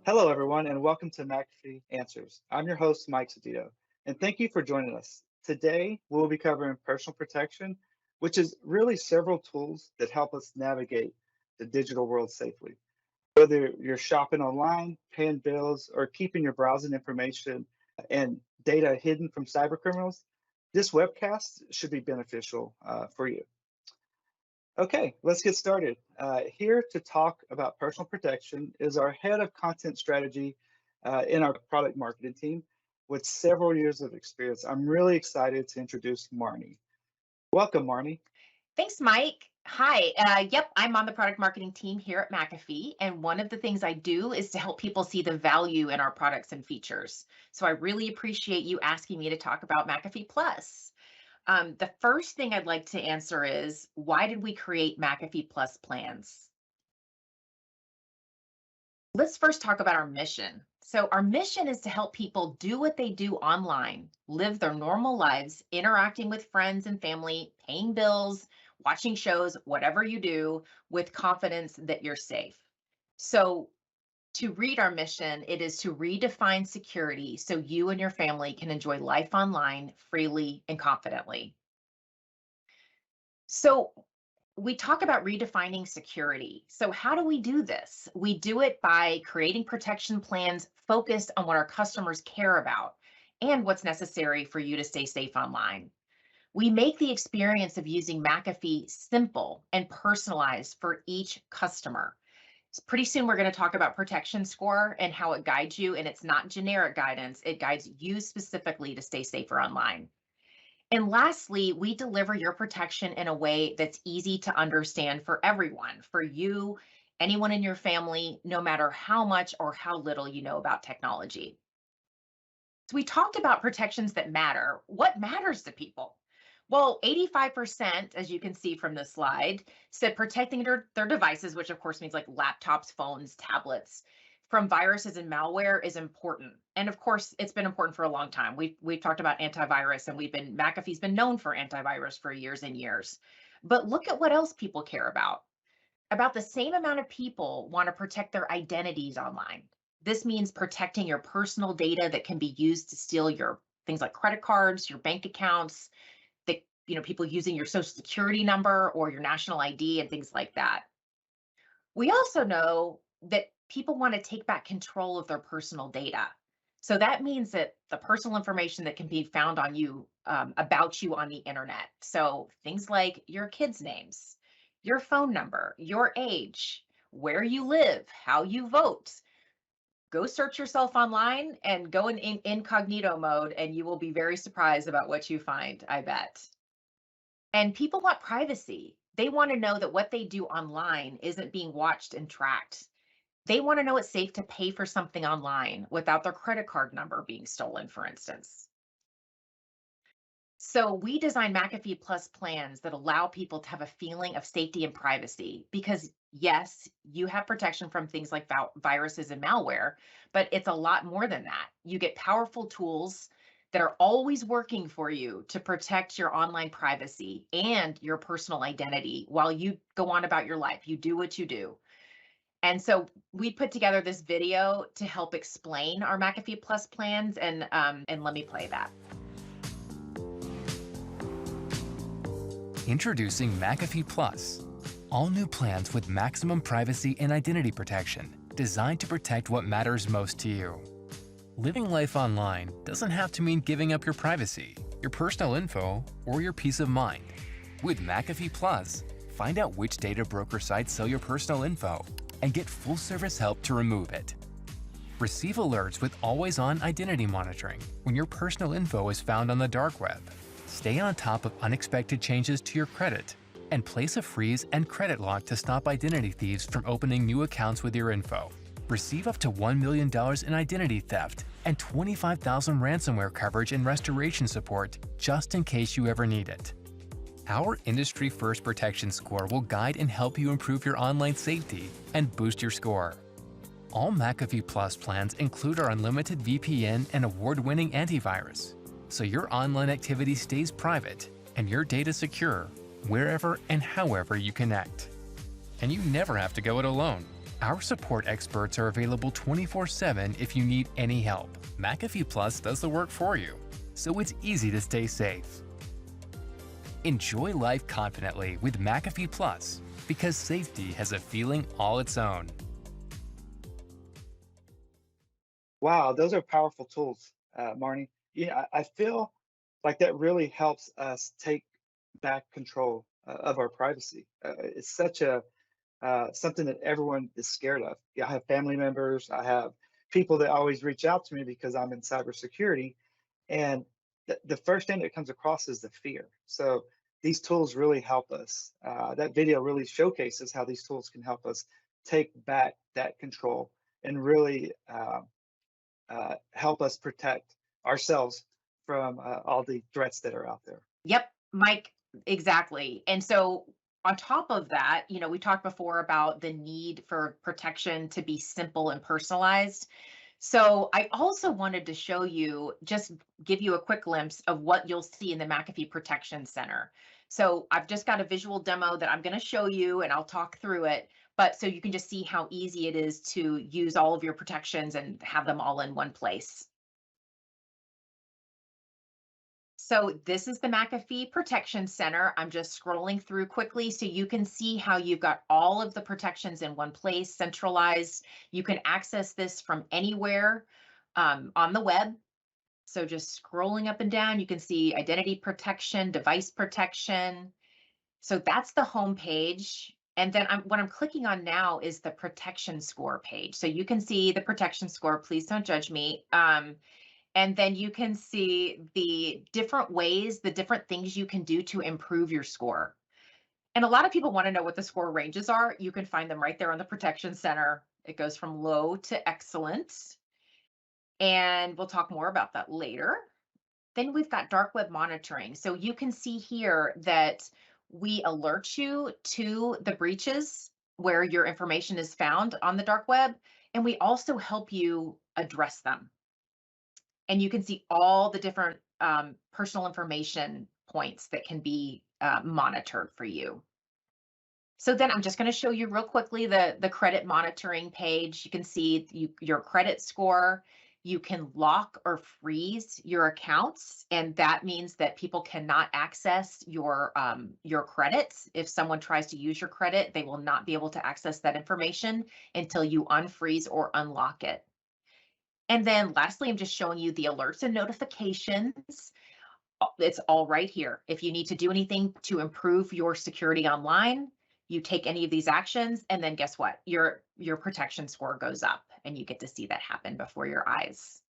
Hello, everyone, and welcome to McAfee Answers. I'm your host, Mike Sedito, and thank you for joining us. Today, we'll be covering personal protection, which is really several tools that help us navigate the digital world safely. Whether you're shopping online, paying bills, or keeping your browsing information and data hidden from cybercriminals, this webcast should be beneficial for you. Okay, let's get started. Here to talk about personal protection is our head of content strategy in our product marketing team with several years of experience. I'm really excited to introduce Marnie. Welcome, Marnie. Thanks, Mike. Hi. Yep, I'm on the product marketing team here at McAfee. And one of the things I do is to help people see the value in our products and features. So I really appreciate you asking me to talk about McAfee Plus. The first thing I'd like to answer is why did we create McAfee Plus plans? Let's first talk about our mission. So, our mission is to help people do what they do online, live their normal lives, interacting with friends and family, paying bills, watching shows, whatever you do, with confidence that you're safe. So, to read our mission, it is to redefine security so you and your family can enjoy life online freely and confidently. So, we talk about redefining security. So, how do we do this? We do it by creating protection plans focused on what our customers care about and what's necessary for you to stay safe online. We make the experience of using McAfee simple and personalized for each customer. Pretty soon, we're going to talk about protection score and how it guides you. And it's not generic guidance, it guides you specifically to stay safer online. And lastly, we deliver your protection in a way that's easy to understand for everyone, for you, anyone in your family, no matter how much or how little you know about technology. So we talked about protections that matter. What matters to people? Well, 85%, as you can see from this slide, said protecting their devices, which of course means like laptops, phones, tablets, from viruses and malware is important. And of course, it's been important for a long time. We've talked about antivirus and McAfee's been known for antivirus for years and years. But look at what else people care about. About the same amount of people want to protect their identities online. This means protecting your personal data that can be used to steal your things like credit cards, your bank accounts, the people using your social security number or your national ID and things like that. We also know that people want to take back control of their personal data. So that means that the personal information that can be found on you, about you on the internet. So things like your kids' names, your phone number, your age, where you live, how you vote. Go search yourself online and go in incognito mode, and you will be very surprised about what you find, I bet. And people want privacy. They want to know that what they do online isn't being watched and tracked. They want to know it's safe to pay for something online without their credit card number being stolen, for instance. So we design McAfee Plus plans that allow people to have a feeling of safety and privacy because yes, you have protection from things like viruses and malware, but it's a lot more than that. You get powerful tools that are always working for you to protect your online privacy and your personal identity while you go on about your life. You do what you do. And so we put together this video to help explain our McAfee Plus plans, and let me play that. Introducing McAfee Plus, all new plans with maximum privacy and identity protection, designed to protect what matters most to you. Living life online doesn't have to mean giving up your privacy, your personal info, or your peace of mind. With McAfee Plus, find out which data broker sites sell your personal info and get full-service help to remove it. Receive alerts with always-on identity monitoring when your personal info is found on the dark web. Stay on top of unexpected changes to your credit, and place a freeze and credit lock to stop identity thieves from opening new accounts with your info. Receive up to $1 million in identity theft and $25,000 ransomware coverage and restoration support just in case you ever need it. Our industry-first protection score will guide and help you improve your online safety and boost your score. All McAfee Plus plans include our unlimited VPN and award-winning antivirus, so your online activity stays private and your data secure wherever and however you connect. And you never have to go it alone. Our support experts are available 24/7 if you need any help. McAfee Plus does the work for you, so it's easy to stay safe. Enjoy life confidently with McAfee Plus, because safety has a feeling all its own. Wow, those are powerful tools, Marnie. I feel like that really helps us take back control of our privacy. It's such a something that everyone is scared of. Yeah, I have family members, I have people that always reach out to me because I'm in cybersecurity, and the first thing that comes across is the fear. So these tools really help us. That video really showcases how these tools can help us take back that control and really help us protect ourselves from all the threats that are out there. Yep, Mike, exactly. And so on top of that, we talked before about the need for protection to be simple and personalized. So I also wanted to show you, just give you a quick glimpse of what you'll see in the McAfee Protection Center. So I've just got a visual demo that I'm going to show you and I'll talk through it. But so you can just see how easy it is to use all of your protections and have them all in one place. So this is the McAfee Protection Center. I'm just scrolling through quickly so you can see how you've got all of the protections in one place, centralized. You can access this from anywhere on the web. So just scrolling up and down, you can see identity protection, device protection. So that's the home page. And then what I'm clicking on now is the protection score page. So you can see the protection score. Please don't judge me. And then you can see the different ways, the different things you can do to improve your score. And a lot of people want to know what the score ranges are. You can find them right there on the Protection Center. It goes from low to excellent. And we'll talk more about that later. Then we've got dark web monitoring. So you can see here that we alert you to the breaches where your information is found on the dark web. And we also help you address them. And you can see all the different personal information points that can be monitored for you. So then I'm just going to show you real quickly the credit monitoring page. You can see your credit score. You can lock or freeze your accounts, and that means that people cannot access your credits. If someone tries to use your credit, they will not be able to access that information until you unfreeze or unlock it. And then lastly, I'm just showing you the alerts and notifications. It's all right here. If you need to do anything to improve your security online, you take any of these actions, and then guess what? Your protection score goes up, and you get to see that happen before your eyes.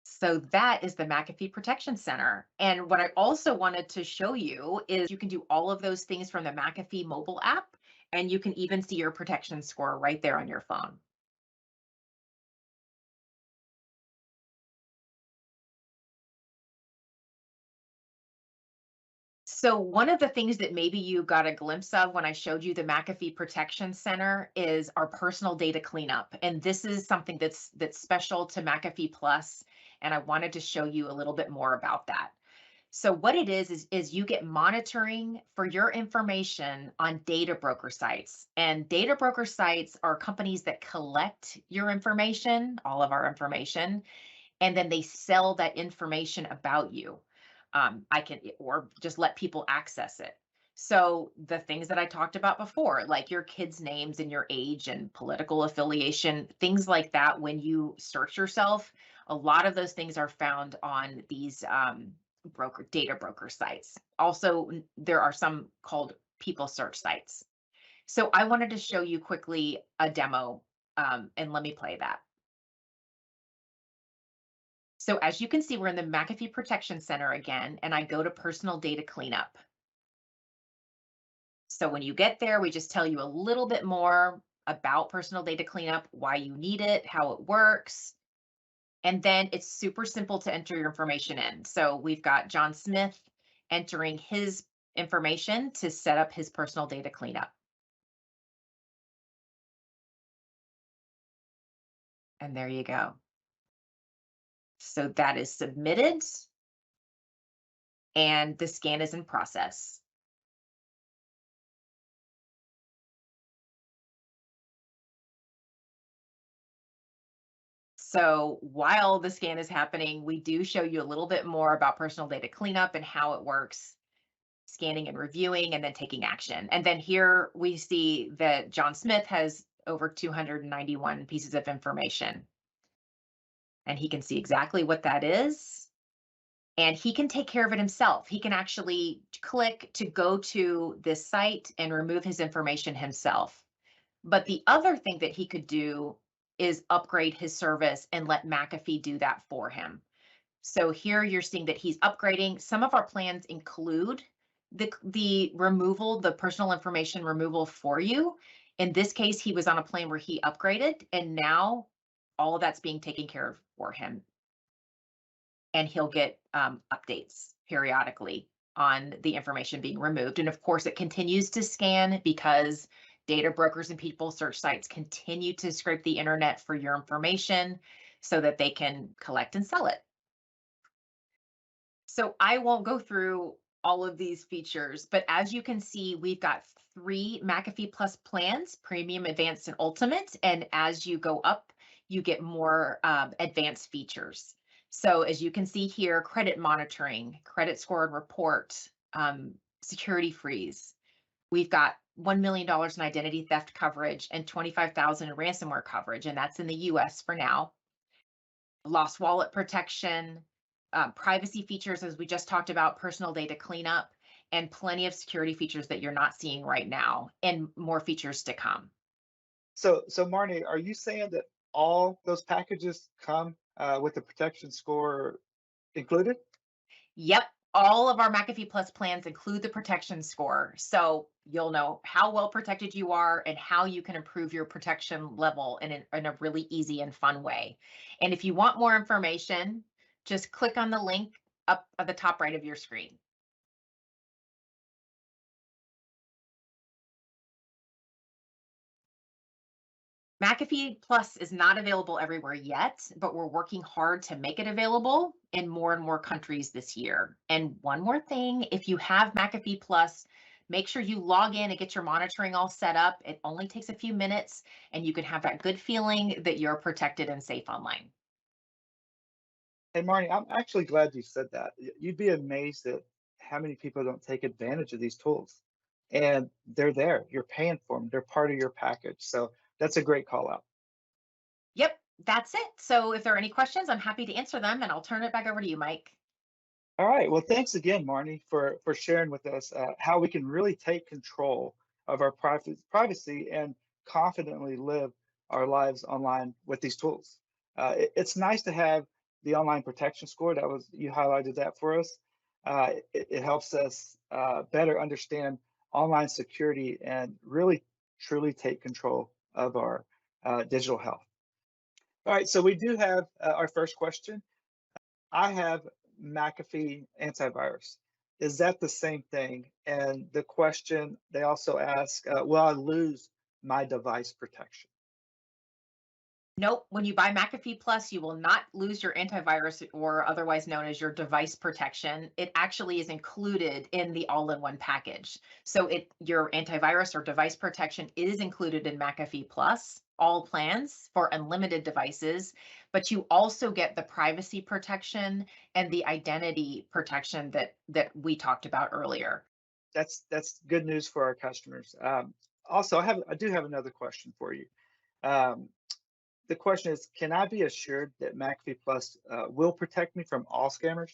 So that is the McAfee Protection Center. And what I also wanted to show you is you can do all of those things from the McAfee mobile app, and you can even see your protection score right there on your phone. So one of the things that maybe you got a glimpse of when I showed you the McAfee Protection Center is our personal data cleanup. And this is something that's special to McAfee Plus, and I wanted to show you a little bit more about that. So what it is you get monitoring for your information on data broker sites. And data broker sites are companies that collect your information, all of our information, and then they sell that information about you. Or just let people access it. So the things that I talked about before, like your kids' names and your age and political affiliation, things like that, when you search yourself, a lot of those things are found on these data broker sites. Also, there are some called people search sites. So I wanted to show you quickly a demo, and let me play that. So as you can see, we're in the McAfee Protection Center again, and I go to personal data cleanup. So when you get there, we just tell you a little bit more about personal data cleanup, why you need it, how it works. And then it's super simple to enter your information in. So we've got John Smith entering his information to set up his personal data cleanup. And there you go. So that is submitted, and the scan is in process. So while the scan is happening, we do show you a little bit more about personal data cleanup and how it works, scanning and reviewing, and then taking action. And then here we see that John Smith has over 291 pieces of information. And he can see exactly what that is. And he can take care of it himself. He can actually click to go to this site and remove his information himself. But the other thing that he could do is upgrade his service and let McAfee do that for him. So here you're seeing that he's upgrading. Some of our plans include the removal, the personal information removal for you. In this case, he was on a plan where he upgraded, and now all of that's being taken care of for him. And he'll get updates periodically on the information being removed. And of course, it continues to scan because data brokers and people search sites continue to scrape the internet for your information so that they can collect and sell it. So I won't go through all of these features, but as you can see, we've got 3 McAfee Plus plans, Premium, Advanced, and Ultimate. And as you go up, you get more advanced features. So as you can see here, credit monitoring, credit score and report, security freeze. We've got $1 million in identity theft coverage and 25,000 in ransomware coverage, and that's in the US for now. Lost wallet protection, privacy features, as we just talked about, personal data cleanup, and plenty of security features that you're not seeing right now, and more features to come. So Marnie, are you saying that all those packages come with the protection score included? Yep, all of our McAfee Plus plans include the protection score. So you'll know how well protected you are and how you can improve your protection level in a really easy and fun way. And if you want more information, just click on the link up at the top right of your screen. McAfee Plus is not available everywhere yet, but we're working hard to make it available in more and more countries this year. And one more thing, if you have McAfee Plus, make sure you log in and get your monitoring all set up. It only takes a few minutes, and you can have that good feeling that you're protected and safe online. Hey, Marnie, I'm actually glad you said that. You'd be amazed at how many people don't take advantage of these tools. And they're there. You're paying for them. They're part of your package. So that's a great call out. Yep, that's it. So if there are any questions, I'm happy to answer them, and I'll turn it back over to you, Mike. All right. Well, thanks again, Marnie, for sharing with us how we can really take control of our privacy and confidently live our lives online with these tools. It's nice to have the online protection score. That was you highlighted that for us. It helps us better understand online security and really truly take control of our digital health. All right. So we do have our first question. I have McAfee antivirus. Is that the same thing? And the question they also ask, will I lose my device protection? Nope. When you buy McAfee Plus, you will not lose your antivirus, or otherwise known as your device protection. It actually is included in the all-in-one package. So your antivirus or device protection is included in McAfee Plus, all plans for unlimited devices, but you also get the privacy protection and the identity protection that we talked about earlier. That's good news for our customers. Also, I do have another question for you. Um, the question is, can I be assured that McAfee Plus will protect me from all scammers?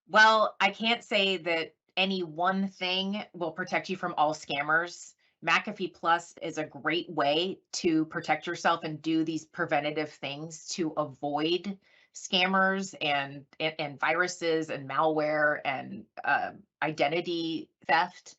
Well, I can't say that any one thing will protect you from all scammers. McAfee Plus is a great way to protect yourself and do these preventative things to avoid scammers and viruses and malware and identity theft.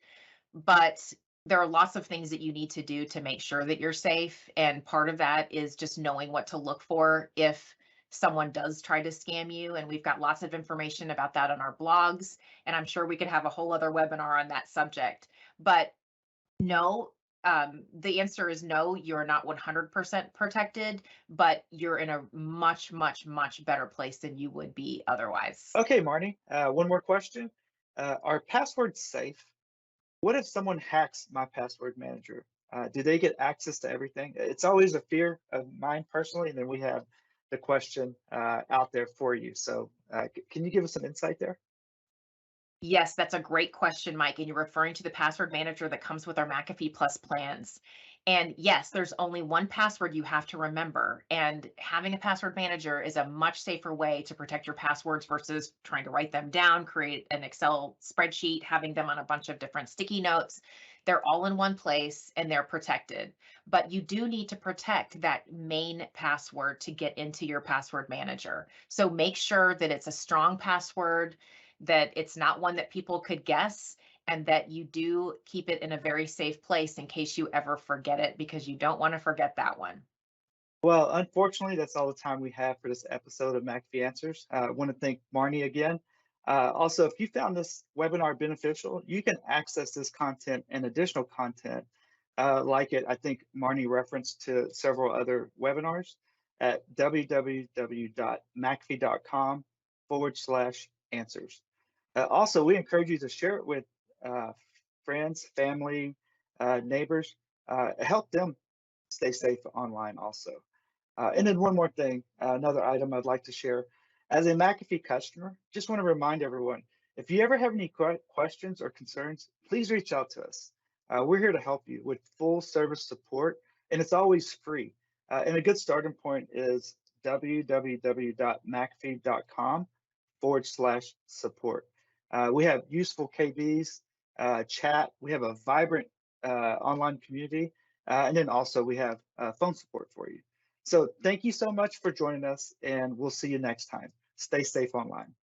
But there are lots of things that you need to do to make sure that you're safe. And part of that is just knowing what to look for if someone does try to scam you. And we've got lots of information about that on our blogs. And I'm sure we could have a whole other webinar on that subject. But no, the answer is no, you're not 100% protected, but you're in a much, much, much better place than you would be otherwise. Okay, Marnie, one more question. Are passwords safe? What if someone hacks my password manager? Do they get access to everything? It's always a fear of mine personally. And then we have the question out there for you. So can you give us some insight there? Yes, that's a great question, Mike. And you're referring to the password manager that comes with our McAfee Plus plans. And yes, there's only one password you have to remember. And having a password manager is a much safer way to protect your passwords versus trying to write them down, create an Excel spreadsheet, having them on a bunch of different sticky notes. They're all in one place and they're protected. But you do need to protect that main password to get into your password manager. So make sure that it's a strong password, that it's not one that people could guess, and that you do keep it in a very safe place in case you ever forget it, because you don't want to forget that one. Well, unfortunately, that's all the time we have for this episode of McAfee Answers. I want to thank Marnie again. Also, if you found this webinar beneficial, you can access this content and additional content like it. I think Marnie referenced to several other webinars at www.macafee.com/answers. Also, we encourage you to share it with friends, family, neighbors. Help them stay safe online also. And then one more thing, another item I'd like to share. As a McAfee customer, just want to remind everyone, if you ever have any questions or concerns, please reach out to us. We're here to help you with full service support, and it's always free. And a good starting point is www.macafee.com/support. We have useful KBs, chat. We have a vibrant online community, and then also we have phone support for you. So thank you so much for joining us, and we'll see you next time. Stay safe online.